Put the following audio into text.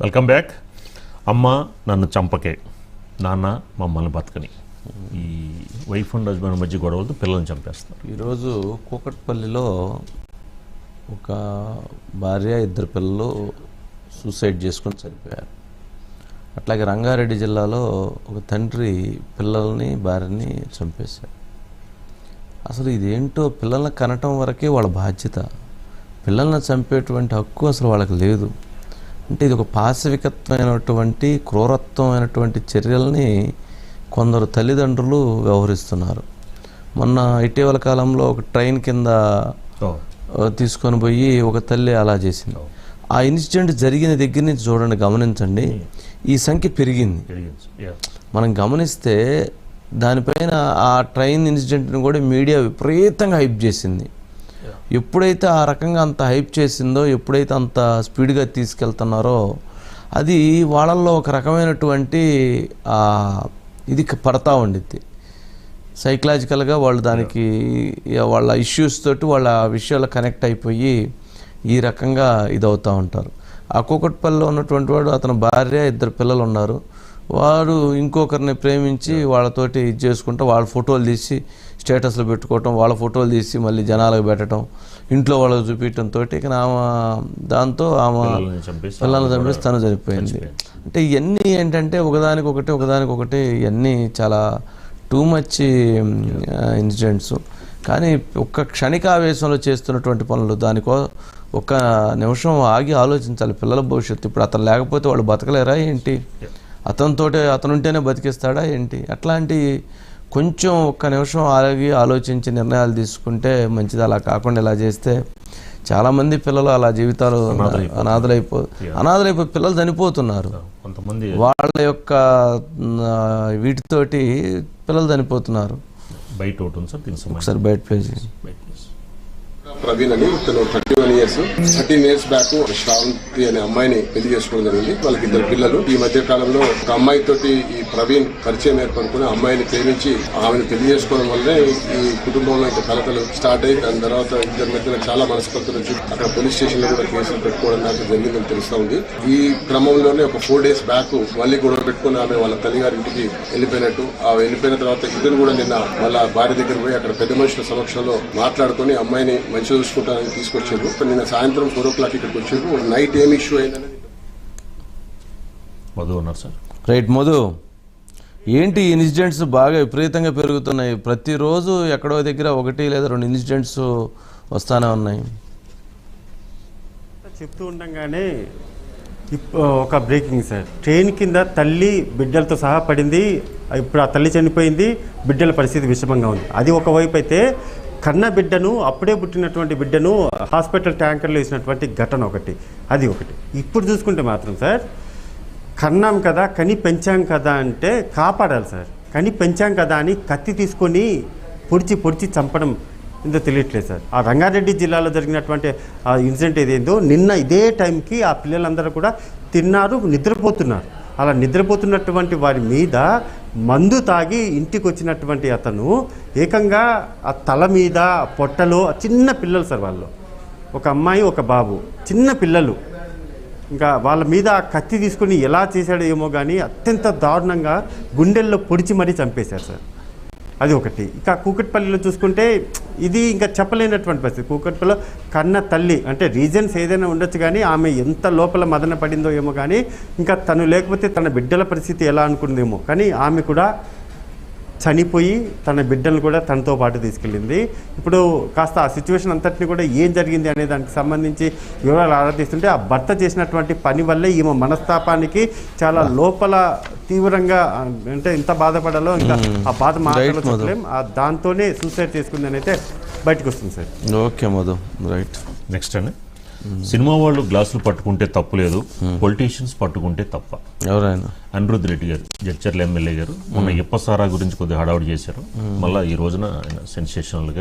Welcome back. అమ్మ నన్ను చంపకే, నాన్న మమ్మల్ని బతకని. ఈ వైఫ్ అండ్ హస్బెండ్ మధ్య గొడవలతో పిల్లల్ని చంపేస్తారు. ఈరోజు కూకట్పల్లిలో ఒక భార్య ఇద్దరు పిల్లలు సూసైడ్ చేసుకొని చనిపోయారు. అట్లాగే రంగారెడ్డి జిల్లాలో ఒక తండ్రి పిల్లల్ని భార్యని చంపేశారు. అసలు ఇదేంటో, పిల్లల్ని కనటం వరకే వాళ్ళ బాధ్యత, పిల్లల్ని చంపేటువంటి హక్కు అసలు వాళ్ళకి లేదు. అంటే ఇది ఒక పాశవికత్వమైనటువంటి క్రూరత్వమైనటువంటి చర్యల్ని కొందరు తల్లిదండ్రులు వ్యవహరిస్తున్నారు. మొన్న ఇటీవల కాలంలో ఒక ట్రైన్ కింద తీసుకొని పోయి ఒక తల్లి అలా చేసింది. ఆ ఇన్సిడెంట్ జరిగిన దగ్గర నుంచి చూడండి, గమనించండి, ఈ సంఖ్య పెరిగింది. మనం గమనిస్తే దానిపైన ఆ ట్రైన్ ఇన్సిడెంట్ని కూడా మీడియా విపరీతంగా హైప్ చేసింది. ఎప్పుడైతే ఆ రకంగా అంత హైప్ చేసిందో, ఎప్పుడైతే అంత స్పీడ్గా తీసుకెళ్తున్నారో, అది వాళ్ళల్లో ఒక రకమైనటువంటి ఇది పడతా ఉండిద్ది. సైకలాజికల్గా వాళ్ళు దానికి వాళ్ళ ఇష్యూస్ తోటి వాళ్ళ విషయాలు కనెక్ట్ అయిపోయి ఈ రకంగా ఇదవుతూ ఉంటారు. ఆ కూకట్పల్లిలో ఉన్నటువంటి వాడు, అతని భార్య ఇద్దరు పిల్లలు ఉన్నారు. వాడు ఇంకొకరిని ప్రేమించి వాళ్ళతోటి ఇది చేసుకుంటూ వాళ్ళ ఫోటోలు తీసి స్టేటస్లో పెట్టుకోవటం, వాళ్ళ ఫోటోలు తీసి మళ్ళీ జనాలకు పెట్టడం, ఇంట్లో వాళ్ళకి చూపించడంతో ఇక దాంతో ఆమె పిల్లల్ని చంపేసి తను చనిపోయింది. అంటే ఇవన్నీ ఏంటంటే ఒకదానికొకటి ఇవన్నీ చాలా టూ మచ్ ఇన్సిడెంట్స్. కానీ ఒక్క క్షణికావేశంలో చేస్తున్నటువంటి పనులు, దానికో ఒక్క నిమిషం ఆగి ఆలోచించాలి పిల్లల భవిష్యత్తు. ఇప్పుడు అతను లేకపోతే వాళ్ళు బతకలేరా ఏంటి? అతనుంటేనే బతికిస్తాడా ఏంటి? అట్లాంటి కొంచెం ఒక్క నిమిషం ఆగి ఆలోచించి నిర్ణయాలు తీసుకుంటే మంచిది. అలా కాకుండా ఇలా చేస్తే చాలామంది పిల్లలు అలా జీవితాలు అనాథలైపోయి పిల్లలు చనిపోతున్నారు. వాళ్ళ యొక్క వీటితోటి పిల్లలు చనిపోతున్నారు. ఒకసారి బయట పేజీ. ప్రవీణ్ అని ఇతను 31 years 13 years బ్యాక్ శ్రావంతి అనే అమ్మాయిని పెళ్లి చేసుకోవడం జరిగింది. వాళ్ళకి ఇద్దరు పిల్లలు. ఈ మధ్య కాలంలో ఒక అమ్మాయి తోటి ఈ ప్రవీణ్ పరిచయం ఏర్పడుకుని అమ్మాయిని ప్రేమించి ఆమెను పెళ్లి చేసుకోవడం వల్లే ఈ కుటుంబంలో ఇంకా కలతలు స్టార్ట్ అయ్యి, దాని తర్వాత ఇద్దరి మధ్యన చాలా మనస్పర్ధలు వచ్చి అక్కడ పోలీస్ స్టేషన్ లో కూడా కేసులు పెట్టుకోవడం నాకు జరిగిందని తెలుస్తా ఉంది. ఈ క్రమంలోనే ఒక 4 days బ్యాక్ మళ్ళీ గొడవ పెట్టుకుని ఆమె వాళ్ళ తల్లిగారి ఇంటికి వెళ్ళిపోయినట్టు, ఆ వెళ్ళిపోయిన తర్వాత ఇద్దరు కూడా నిన్న వాళ్ళ భార్య దగ్గర పోయి అక్కడ పెద్ద మనుషుల సమక్షంలో మాట్లాడుకుని అమ్మాయిని మంచి చూసుకుంటానని తీసుకొచ్చారు. నిన్న సాయంత్రం 4 o'clock ఇక్కడికి వచ్చారు. నైట్ ఏమి ఇష్యూ అయిందనేది మధు ఉన్నారు సార్. రైట్ మధు, ఏంటి ఇన్సిడెంట్స్ బాగా విపరీతంగా పెరుగుతున్నాయి? ప్రతిరోజు ఎక్కడో దగ్గర 1 లేదా 2 ఇన్సిడెంట్స్ వస్తానే ఉన్నాయి. చెప్తూ ఉండగానే ఒక బ్రేకింగ్ సార్, ట్రైన్ కింద తల్లి బిడ్డలతో సహా పడింది. ఇప్పుడు ఆ తల్లి చనిపోయింది, బిడ్డల పరిస్థితి విషమంగా ఉంది. అది ఒకవైపు అయితే, కన్న బిడ్డను, అప్పుడే పుట్టినటువంటి బిడ్డను హాస్పిటల్ ట్యాంకర్లో వేసినటువంటి ఘటన ఒకటి, అది ఒకటి. ఇప్పుడు చూసుకుంటే మాత్రం సార్, కన్నాం కదా, కని పెంచాం కదా అంటే కాపాడాలి సార్. కని పెంచాం కదా అని కత్తి తీసుకొని పొడిచి చంపడం ఇందో తెలియట్లేదు సార్. ఆ రంగారెడ్డి జిల్లాలో జరిగినటువంటి ఆ ఇన్సిడెంట్ ఏదేందో, నిన్న ఇదే టైంకి ఆ పిల్లలందరూ కూడా తిన్నారు, నిద్రపోతున్నారు. అలా నిద్రపోతున్నటువంటి వారి మీద మందు తాగి ఇంటికి వచ్చినటువంటి అతను ఏకంగా ఆ తల మీద, పొట్టలో, చిన్న పిల్లలు సార్, వాళ్ళు ఒక అమ్మాయి ఒక బాబు, చిన్న పిల్లలు, ఇంకా వాళ్ళ మీద ఆ కత్తి తీసుకొని ఎలా చేశాడో ఏమో కానీ అత్యంత దారుణంగా గుండెల్లో పొడిచి మరీ చంపేశారు సార్. అది ఒకటి. ఇక కూకట్పల్లిలో చూసుకుంటే ఇది ఇంకా చెప్పలేనటువంటి పరిస్థితి. కూకట్పల్లిలో కన్న తల్లి అంటే రీజన్స్ ఏదైనా ఉండొచ్చు, కానీ ఆమె ఎంత లోపల మదన పడిందో ఏమో కానీ, ఇంకా తను లేకపోతే తన బిడ్డల పరిస్థితి ఎలా అనుకుందేమో, కానీ ఆమె కూడా చనిపోయి తన బిడ్డలను కూడా తనతో పాటు తీసుకెళ్ళింది. ఇప్పుడు కాస్త ఆ సిచ్యువేషన్ అంతటిని కూడా ఏం జరిగింది అనే దానికి సంబంధించి వివరాలు ఆరాధిస్తుంటే, ఆ భర్త చేసినటువంటి పని వల్లే ఈమె మనస్తాపానికి చాలా లోపల తీవ్రంగా, అంటే ఎంత బాధపడాలో ఇంకా ఆ బాధ మాట్లాడలేం, దాంతోనే సూసైడ్ చేసుకుందని అయితే బయటకు వస్తుంది sir. Okay Madhu, right. Next అండి, సినిమా వాళ్ళు గ్లాసులు పట్టుకుంటే తప్పు లేదు, పొలిటీషియన్స్ పట్టుకుంటే తప్ప. ఎవరైనా అనిరుద్ధ్ రెడ్డి గారు, జడ్చర్ల ఎమ్మెల్యే గారు, మొన్న ఇప్పసారా గురించి కొద్దిగా హడావుడి చేశారు. మళ్ళీ ఈ రోజున ఆయన సెన్సేషనల్గా